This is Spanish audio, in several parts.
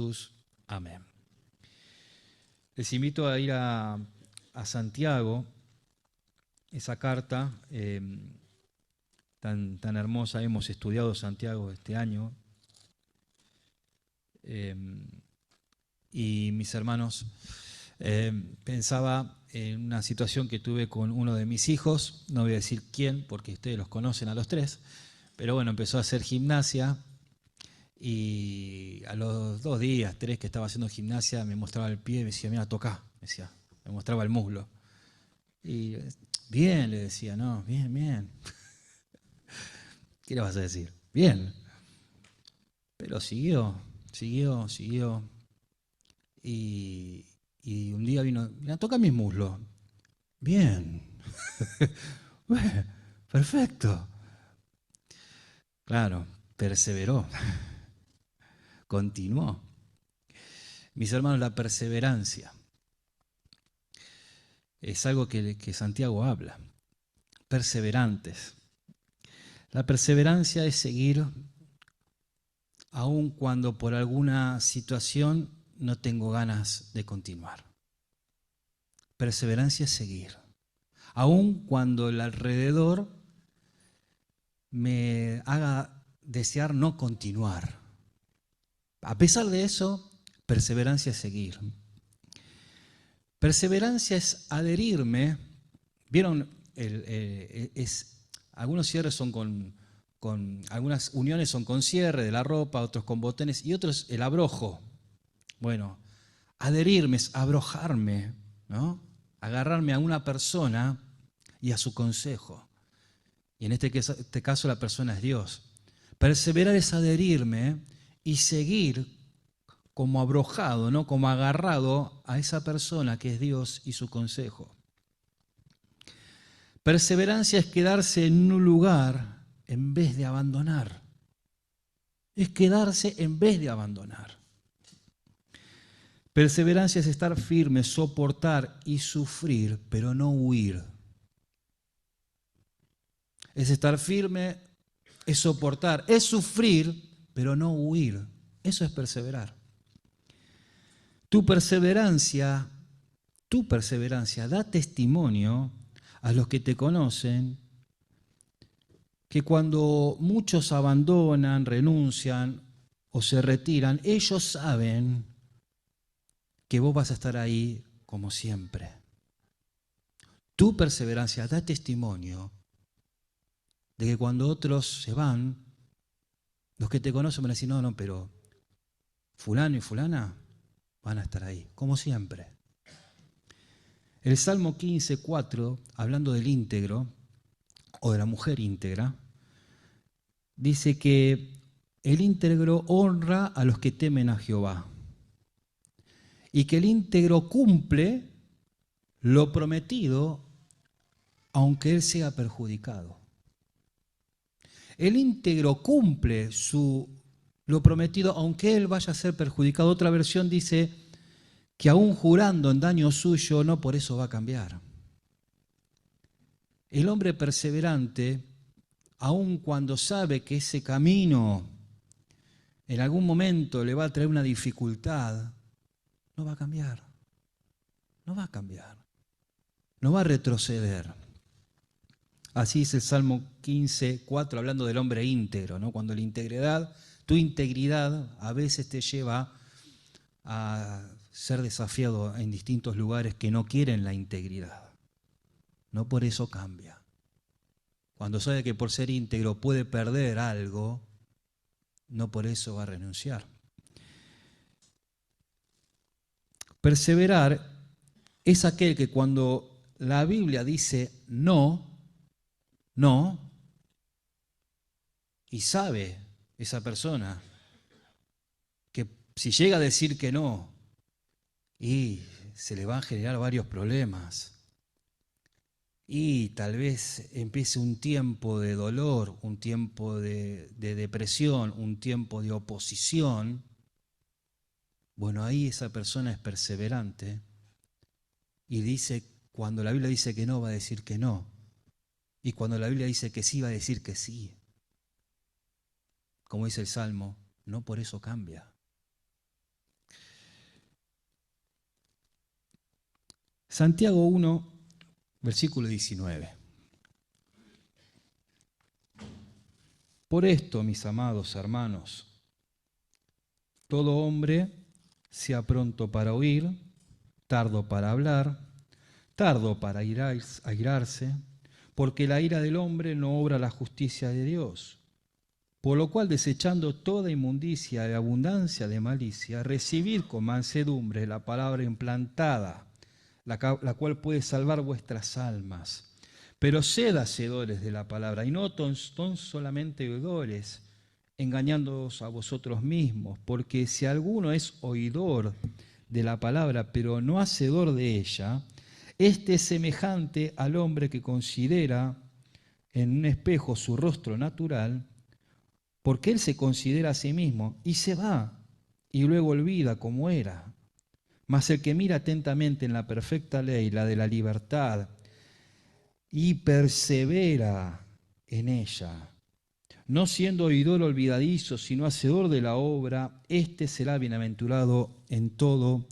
Jesús. Amén. Les invito a ir a Santiago, esa carta tan hermosa. Hemos estudiado Santiago este año. Y mis hermanos, pensaba en una situación que tuve con uno de mis hijos. No voy a decir quién, porque ustedes los conocen a los tres. Pero bueno, empezó a hacer gimnasia. Y a los 2 días, 3 que estaba haciendo gimnasia, me mostraba el pie y me decía, mira, tocá, me mostraba el muslo. Y bien, le decía, no, bien, bien. ¿Qué le vas a decir? Bien. Pero siguió. Y un día vino, mira, toca mis muslos. Bien. Bueno, perfecto. Claro, perseveró. Continuó. Mis hermanos, la perseverancia es algo que Santiago habla. Perseverantes. La perseverancia es seguir aun cuando por alguna situación no tengo ganas de continuar. Perseverancia es seguir. Aun cuando el alrededor me haga desear no continuar. A pesar de eso, perseverancia es seguir. Perseverancia es adherirme. ¿Vieron? Algunos cierres son algunas uniones son con cierre de la ropa, otros con botones y otros el abrojo. Bueno, adherirme es abrojarme, ¿no? Agarrarme a una persona y a su consejo. Y en este caso la persona es Dios. Perseverar es adherirme y seguir como abrojado, ¿no? Como agarrado a esa persona que es Dios y su consejo. Perseverancia es quedarse en un lugar en vez de abandonar. Es quedarse en vez de abandonar. Perseverancia es estar firme, soportar y sufrir, pero no huir. Es estar firme, es soportar, es sufrir, pero no huir. Eso es perseverar. Tu perseverancia da testimonio a los que te conocen que cuando muchos abandonan, renuncian o se retiran, ellos saben que vos vas a estar ahí como siempre. Tu perseverancia da testimonio de que cuando otros se van, los que te conocen van a decir, no, pero fulano y fulana van a estar ahí, como siempre. El Salmo 15:4, hablando del íntegro, o de la mujer íntegra, dice que el íntegro honra a los que temen a Jehová y que el íntegro cumple lo prometido aunque él sea perjudicado. El íntegro cumple lo prometido aunque él vaya a ser perjudicado. Otra versión dice que aún jurando en daño suyo, no por eso va a cambiar. El hombre perseverante, aun cuando sabe que ese camino en algún momento le va a traer una dificultad, no va a cambiar. No va a cambiar. No va a retroceder. Así es el Salmo 15:4, hablando del hombre íntegro, ¿no? Cuando tu integridad a veces te lleva a ser desafiado en distintos lugares que no quieren la integridad. No por eso cambia. Cuando sabe que por ser íntegro puede perder algo, no por eso va a renunciar. Perseverar es aquel que cuando la Biblia dice no, y sabe esa persona que si llega a decir que no, y se le van a generar varios problemas, y tal vez empiece un tiempo de dolor, un tiempo de depresión, un tiempo de oposición. Bueno, ahí esa persona es perseverante y dice, cuando la Biblia dice que no, va a decir que no. Y cuando la Biblia dice que sí, va a decir que sí. Como dice el Salmo, no por eso cambia. Santiago 1, versículo 19. Por esto, mis amados hermanos, todo hombre sea pronto para oír, tardo para hablar, tardo para airarse, porque la ira del hombre no obra la justicia de Dios. Por lo cual, desechando toda inmundicia y abundancia de malicia, recibid con mansedumbre la palabra implantada, la cual puede salvar vuestras almas. Pero sed hacedores de la palabra, y no solamente oidores, engañándoos a vosotros mismos, porque si alguno es oidor de la palabra, pero no hacedor de ella, este es semejante al hombre que considera en un espejo su rostro natural, porque él se considera a sí mismo y se va, y luego olvida cómo era. Mas el que mira atentamente en la perfecta ley, la de la libertad, y persevera en ella, no siendo oidor olvidadizo, sino hacedor de la obra, éste será bienaventurado en todo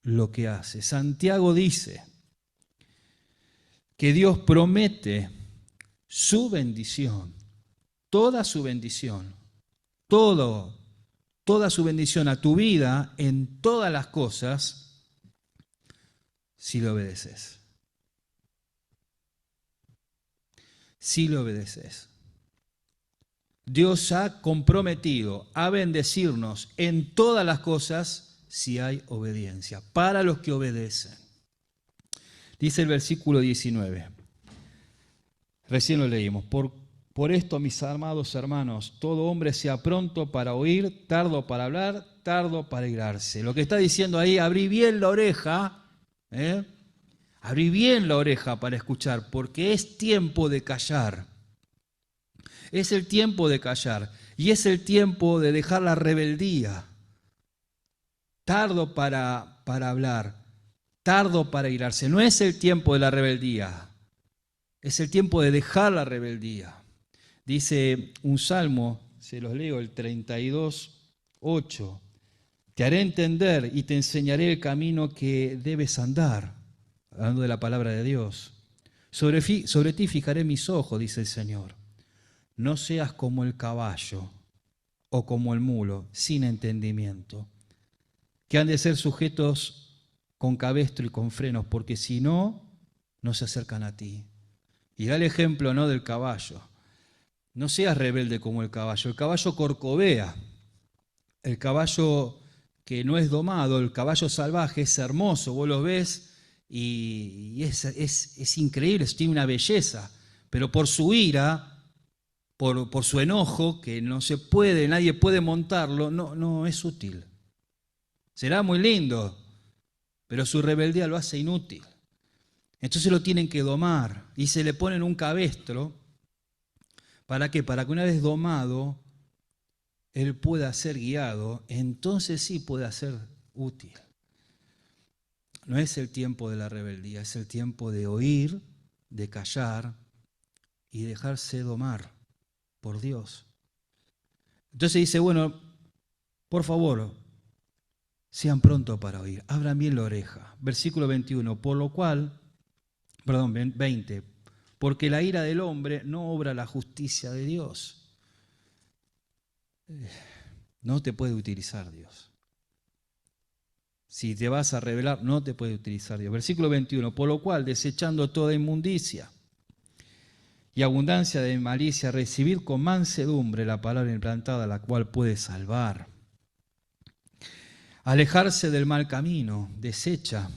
lo que hace. Santiago dice que Dios promete su bendición, toda su bendición, toda su bendición a tu vida en todas las cosas, si le obedeces. Si le obedeces. Dios ha comprometido a bendecirnos en todas las cosas si hay obediencia, para los que obedecen. Dice el versículo 19, recién lo leímos, por esto, mis amados hermanos, todo hombre sea pronto para oír, tardo para hablar, tardo para airarse. Lo que está diciendo ahí, abrí bien la oreja, abrí bien la oreja para escuchar, porque es tiempo de callar. Es el tiempo de callar y es el tiempo de dejar la rebeldía. Tardo para hablar, tardo para airarse. No es el tiempo de la rebeldía, es el tiempo de dejar la rebeldía. Dice un salmo, se los leo, el 32:8. Te haré entender y te enseñaré el camino que debes andar. Hablando de la palabra de Dios. Sobre ti fijaré mis ojos, dice el Señor. No seas como el caballo o como el mulo, sin entendimiento, que han de ser sujetos con cabestro y con frenos, porque si no, no se acercan a ti. Y da el ejemplo, ¿no?, del caballo. No seas rebelde como el caballo. El caballo corcovea. El caballo que no es domado, el caballo salvaje es hermoso. Vos lo ves y es increíble, tiene una belleza. Pero por su ira, por su enojo, que no se puede, nadie puede montarlo, no es útil. Será muy lindo, pero su rebeldía lo hace inútil. Entonces lo tienen que domar y se le ponen un cabestro. ¿Para qué? Para que una vez domado, él pueda ser guiado, entonces sí pueda ser útil. No es el tiempo de la rebeldía, es el tiempo de oír, de callar y dejarse domar por Dios. Entonces dice, bueno, por favor, sean prontos para oír, abran bien la oreja. Versículo 21, 20, porque la ira del hombre no obra la justicia de Dios. No te puede utilizar Dios. Si te vas a rebelar, no te puede utilizar Dios. Versículo 21, por lo cual, desechando toda inmundicia y abundancia de malicia, recibid con mansedumbre la palabra implantada, la cual puede salvar. Alejarse del mal camino, desecha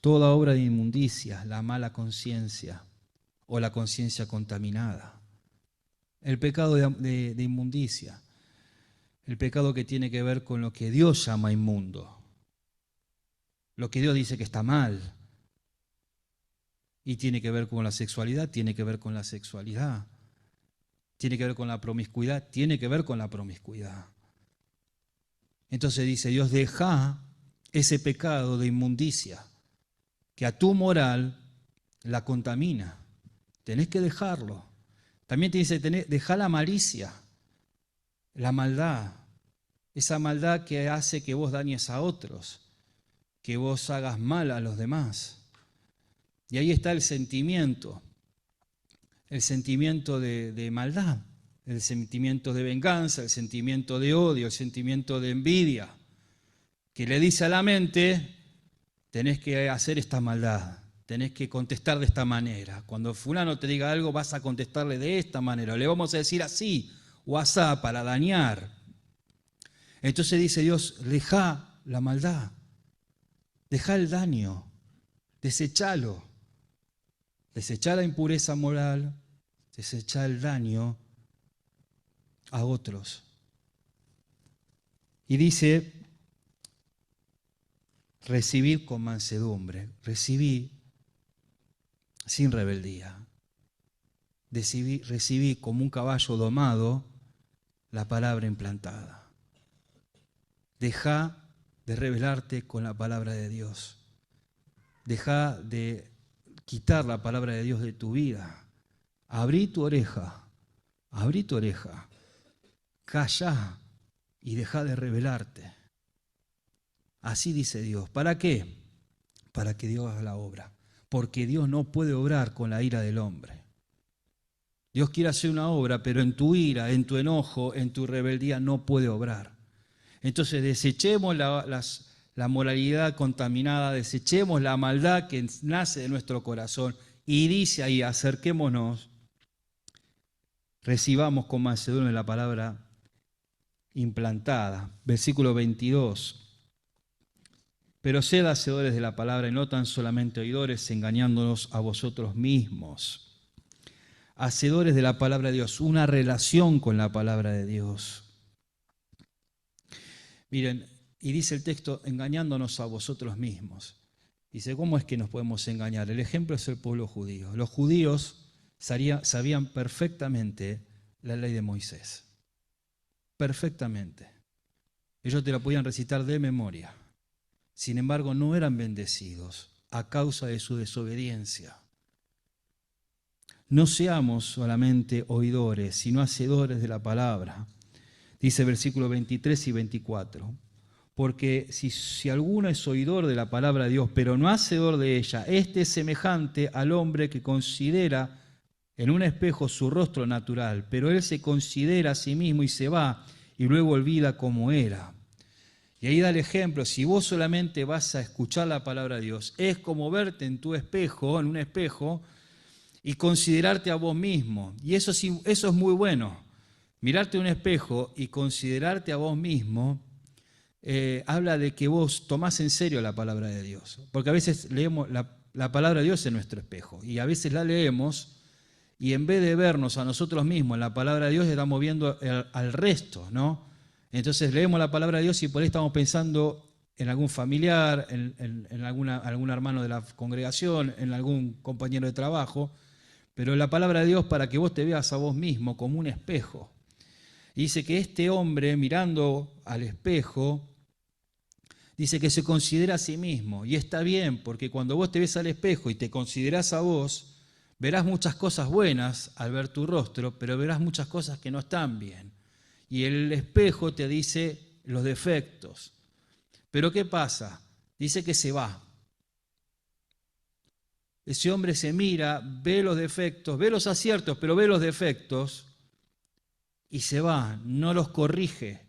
toda obra de inmundicia, la mala conciencia o la conciencia contaminada. El pecado de inmundicia, el pecado que tiene que ver con lo que Dios llama inmundo, lo que Dios dice que está mal. Y tiene que ver con la sexualidad, tiene que ver con la sexualidad. Tiene que ver con la promiscuidad, tiene que ver con la promiscuidad. Entonces dice Dios, deja ese pecado de inmundicia que a tu moral la contamina. Tenés que dejarlo. También te dice, deja la malicia, la maldad. Esa maldad que hace que vos dañes a otros, que vos hagas mal a los demás. Y ahí está el sentimiento de maldad, el sentimiento de venganza, el sentimiento de odio, el sentimiento de envidia, que le dice a la mente, tenés que hacer esta maldad, tenés que contestar de esta manera. Cuando fulano te diga algo, vas a contestarle de esta manera, o le vamos a decir así o asá para dañar. Entonces dice Dios, dejá la maldad, dejá el daño, desechalo, desechá la impureza moral, desechá el daño a otros. Y dice, recibid con mansedumbre, recibí sin rebeldía, recibí como un caballo domado la palabra implantada. Deja de rebelarte con la palabra de Dios. Deja de quitar la palabra de Dios de tu vida. Abrí tu oreja, calla y deja de rebelarte. Así dice Dios. ¿Para qué? Para que Dios haga la obra. Porque Dios no puede obrar con la ira del hombre. Dios quiere hacer una obra, pero en tu ira, en tu enojo, en tu rebeldía no puede obrar. Entonces desechemos la moralidad contaminada, desechemos la maldad que nace de nuestro corazón y dice ahí, acerquémonos, recibamos con mansedumbre la palabra implantada. Versículo 22. Pero sed hacedores de la palabra y no tan solamente oidores, engañándonos a vosotros mismos. Hacedores de la palabra de Dios, una relación con la palabra de Dios. Miren, y dice el texto, engañándonos a vosotros mismos. Dice, ¿cómo es que nos podemos engañar? El ejemplo es el pueblo judío. Los judíos sabían perfectamente la ley de Moisés. Perfectamente. Ellos te la podían recitar de memoria. Sin embargo, no eran bendecidos a causa de su desobediencia. No seamos solamente oidores, sino hacedores de la palabra. Dice versículos 23 y 24. Porque si alguno es oidor de la palabra de Dios, pero no hacedor de ella, este es semejante al hombre que considera en un espejo su rostro natural, pero él se considera a sí mismo y se va, y luego olvida cómo era. Y ahí da el ejemplo, si vos solamente vas a escuchar la palabra de Dios, es como verte en tu espejo, en un espejo, y considerarte a vos mismo. Y eso es muy bueno. Mirarte en un espejo y considerarte a vos mismo habla de que vos tomás en serio la palabra de Dios. Porque a veces leemos la palabra de Dios en nuestro espejo y a veces la leemos y en vez de vernos a nosotros mismos en la palabra de Dios, estamos viendo al resto, ¿no? Entonces leemos la palabra de Dios y por ahí estamos pensando en algún familiar, en algún hermano de la congregación, en algún compañero de trabajo, pero la palabra de Dios para que vos te veas a vos mismo como un espejo. Y dice que este hombre mirando al espejo, dice que se considera a sí mismo. Y está bien, porque cuando vos te ves al espejo y te considerás a vos, verás muchas cosas buenas al ver tu rostro, pero verás muchas cosas que no están bien. Y el espejo te dice los defectos. Pero ¿qué pasa? Dice que se va. Ese hombre se mira, ve los defectos, ve los aciertos, pero ve los defectos y se va, no los corrige.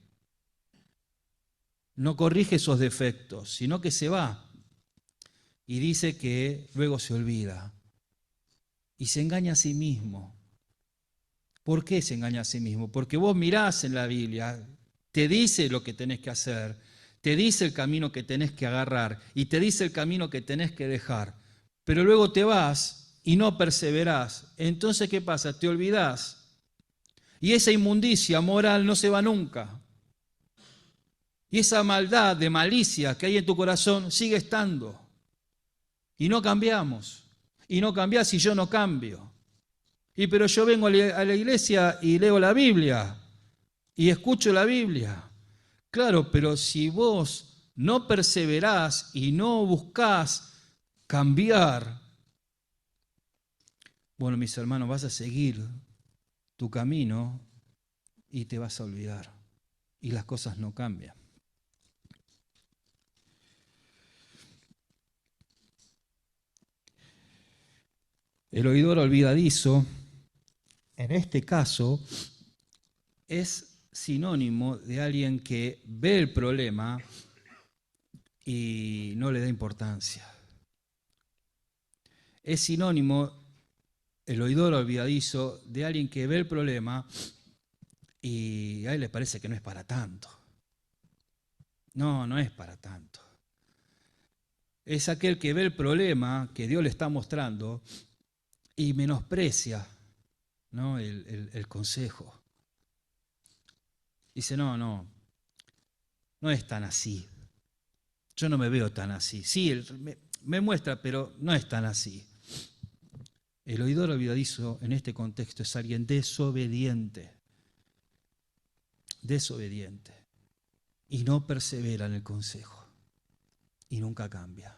No corrige esos defectos, sino que se va. Y dice que luego se olvida. Y se engaña a sí mismo. ¿Por qué se engaña a sí mismo? Porque vos mirás en la Biblia, te dice lo que tenés que hacer, te dice el camino que tenés que agarrar y te dice el camino que tenés que dejar. Pero luego te vas y no perseverás. Entonces, ¿qué pasa? Te olvidás. Y esa inmundicia moral no se va nunca. Y esa maldad de malicia que hay en tu corazón sigue estando. Y no cambiamos. Y no cambiás y yo no cambio. Y pero yo vengo a la iglesia y leo la Biblia. Y escucho la Biblia. Claro, pero si vos no perseverás y no buscás cambiar, bueno, mis hermanos, vas a seguir tu camino y te vas a olvidar. Y las cosas no cambian. El oidor olvidadizo, en este caso, es sinónimo de alguien que ve el problema y no le da importancia. Es sinónimo, el oidor olvidadizo, de alguien que ve el problema y a él le parece que no es para tanto. No, no es para tanto. Es aquel que ve el problema que Dios le está mostrando y menosprecia, ¿no?, el consejo. Dice, no es tan así. Yo no me veo tan así. Sí, me muestra, pero no es tan así. El oidor olvidadizo en este contexto es alguien desobediente. Desobediente. Y no persevera en el consejo. Y nunca cambia.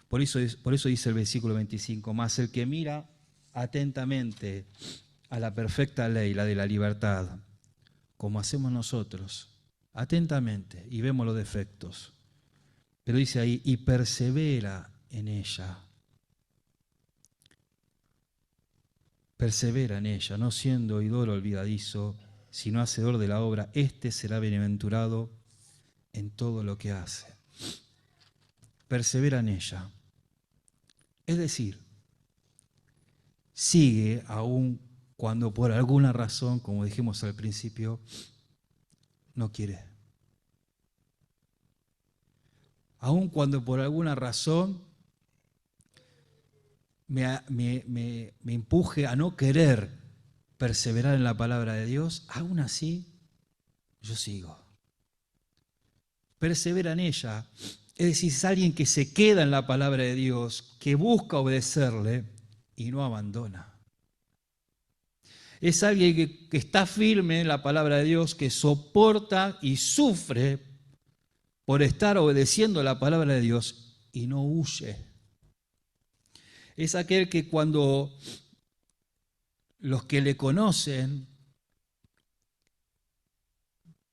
Por eso dice el versículo 25, mas el que mira atentamente a la perfecta ley, la de la libertad, como hacemos nosotros, atentamente, y vemos los defectos. Pero dice ahí, y persevera en ella. Persevera en ella, no siendo oidor olvidadizo, sino hacedor de la obra, éste será bienaventurado en todo lo que hace. Persevera en ella. Es decir, sigue aún cuando por alguna razón, como dijimos al principio, no quiere. Aún cuando por alguna razón me empuje a no querer perseverar en la palabra de Dios, aún así yo sigo. Persevera en ella. Es decir, es alguien que se queda en la palabra de Dios, que busca obedecerle y no abandona. Es alguien que está firme en la palabra de Dios, que soporta y sufre por estar obedeciendo la palabra de Dios y no huye. Es aquel que cuando los que le conocen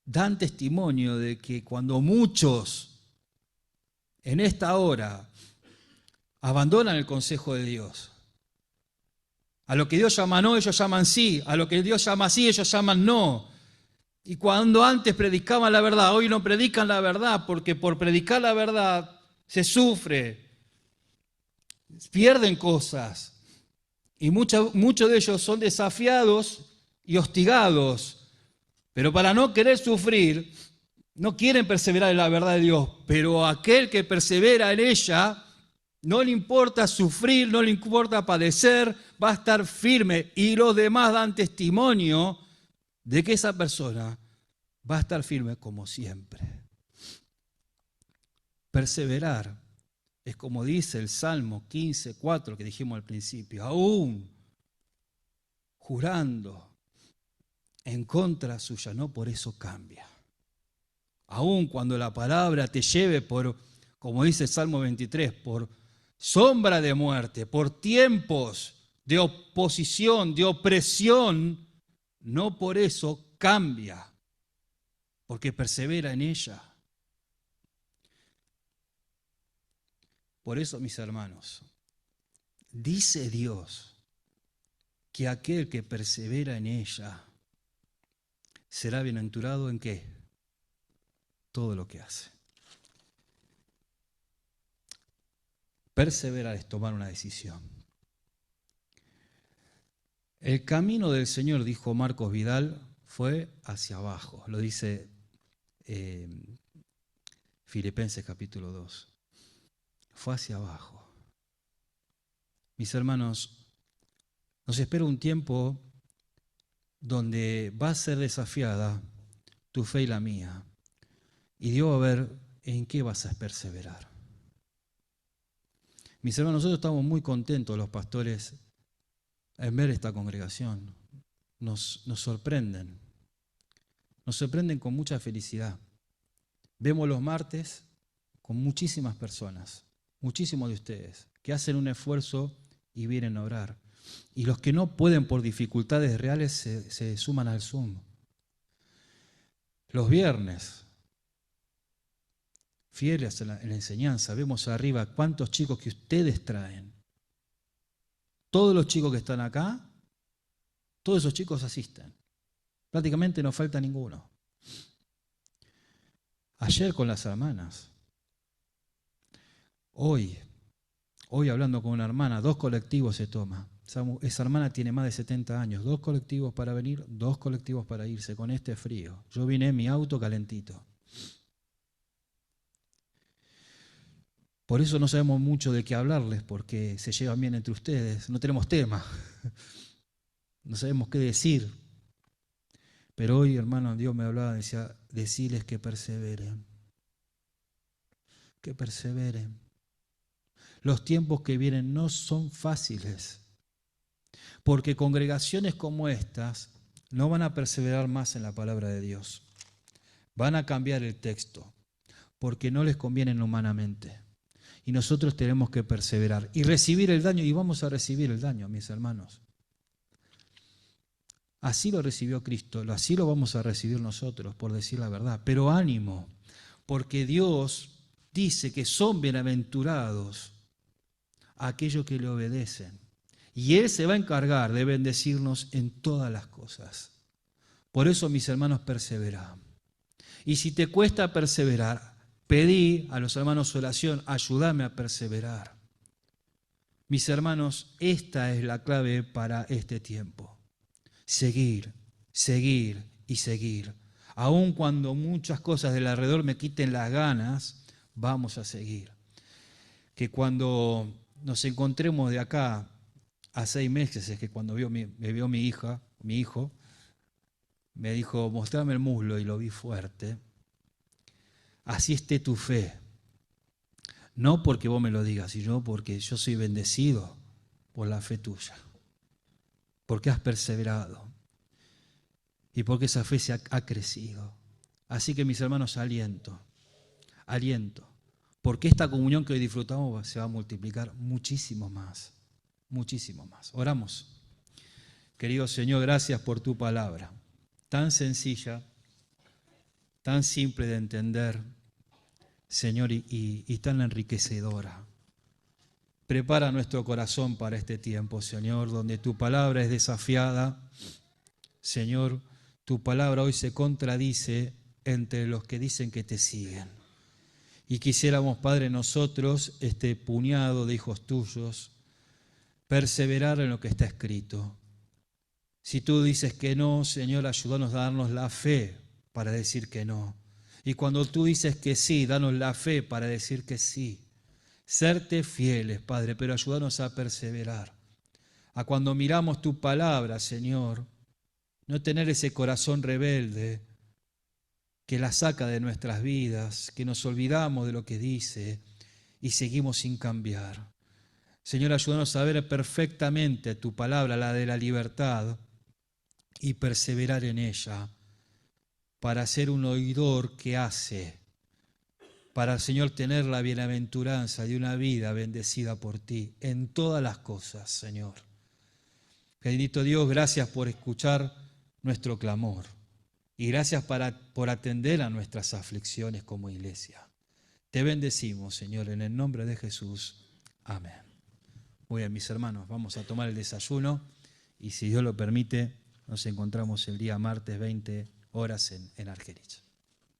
dan testimonio de que cuando muchos en esta hora abandonan el consejo de Dios, a lo que Dios llama no, ellos llaman sí, a lo que Dios llama sí, ellos llaman no. Y cuando antes predicaban la verdad, hoy no predican la verdad, porque por predicar la verdad se sufre, pierden cosas. Y muchos de ellos son desafiados y hostigados. Pero para no querer sufrir, no quieren perseverar en la verdad de Dios. Pero aquel que persevera en ella, no le importa sufrir, no le importa padecer, va a estar firme. Y los demás dan testimonio de que esa persona va a estar firme como siempre. Perseverar es como dice el Salmo 15:4 que dijimos al principio, aún jurando en contra suya, no por eso cambia. Aún cuando la palabra te lleve por, como dice el Salmo 23, por sombra de muerte, por tiempos de oposición, de opresión, no por eso cambia, porque persevera en ella. Por eso, mis hermanos, dice Dios que aquel que persevera en ella será bienaventurado ¿en qué? Todo lo que hace. Perseverar es tomar una decisión. El camino del Señor, dijo Marcos Vidal, fue hacia abajo. Lo dice Filipenses capítulo 2. Fue hacia abajo. Mis hermanos, nos espera un tiempo donde va a ser desafiada tu fe y la mía. Y Dios va a ver en qué vas a perseverar. Mis hermanos, nosotros estamos muy contentos, los pastores, en ver esta congregación. Nos sorprenden. Nos sorprenden con mucha felicidad. Vemos los martes con muchísimas personas, muchísimos de ustedes, que hacen un esfuerzo y vienen a orar. Y los que no pueden por dificultades reales se suman al Zoom. Los viernes, fieles en la enseñanza, vemos arriba cuántos chicos que ustedes traen. Todos los chicos que están acá, todos esos chicos asisten. Prácticamente no falta ninguno. Ayer con las hermanas. Hoy hablando con una hermana, 2 colectivos se toma. Esa hermana tiene más de 70 años. 2 colectivos para venir, 2 colectivos para irse con este frío. Yo vine en mi auto calentito. Por eso no sabemos mucho de qué hablarles, porque se llevan bien entre ustedes. No tenemos tema. No sabemos qué decir. Pero hoy, hermano, Dios me hablaba, decía, decirles que perseveren. Que perseveren. Los tiempos que vienen no son fáciles, porque congregaciones como estas no van a perseverar más en la palabra de Dios. Van a cambiar el texto, porque no les conviene humanamente. Y nosotros tenemos que perseverar y recibir el daño, y vamos a recibir el daño, mis hermanos. Así lo recibió Cristo, así lo vamos a recibir nosotros, por decir la verdad. Pero ánimo, porque Dios dice que son bienaventurados aquellos que le obedecen. Y Él se va a encargar de bendecirnos en todas las cosas. Por eso, mis hermanos, persevera. Y si te cuesta perseverar, pedí a los hermanos oración, ayúdame a perseverar. Mis hermanos, esta es la clave para este tiempo. Seguir, seguir y seguir. Aun cuando muchas cosas del alrededor me quiten las ganas, vamos a seguir. Que cuando nos encontremos de acá a 6 meses, es que cuando me vio mi hijo, me dijo, mostrame el muslo, y lo vi fuerte. Así esté tu fe. No porque vos me lo digas, sino porque yo soy bendecido por la fe tuya. Porque has perseverado. Y porque esa fe se ha crecido. Así que, mis hermanos, aliento. Porque esta comunión que hoy disfrutamos se va a multiplicar muchísimo más. Muchísimo más. Oramos. Querido Señor, gracias por tu palabra. Tan sencilla, tan simple de entender, Señor, y tan enriquecedora. Prepara nuestro corazón para este tiempo, Señor, donde tu palabra es desafiada. Señor, tu palabra hoy se contradice entre los que dicen que te siguen. Y quisiéramos, Padre, nosotros, este puñado de hijos tuyos, perseverar en lo que está escrito. Si tú dices que no, Señor, ayúdanos a darnos la fe para decir que no. Y cuando tú dices que sí, danos la fe para decir que sí. Serte fieles, Padre, pero ayúdanos a perseverar. A cuando miramos tu palabra, Señor, no tener ese corazón rebelde que la saca de nuestras vidas, que nos olvidamos de lo que dice y seguimos sin cambiar. Señor, ayúdanos a ver perfectamente tu palabra, la de la libertad, y perseverar en ella para ser un oidor que hace, para, Señor, tener la bienaventuranza de una vida bendecida por ti en todas las cosas, Señor. Bendito Dios, gracias por escuchar nuestro clamor y gracias por atender a nuestras aflicciones como iglesia. Te bendecimos, Señor, en el nombre de Jesús. Amén. Muy bien, mis hermanos, vamos a tomar el desayuno y si Dios lo permite, nos encontramos el día martes 20 horas en Argerich.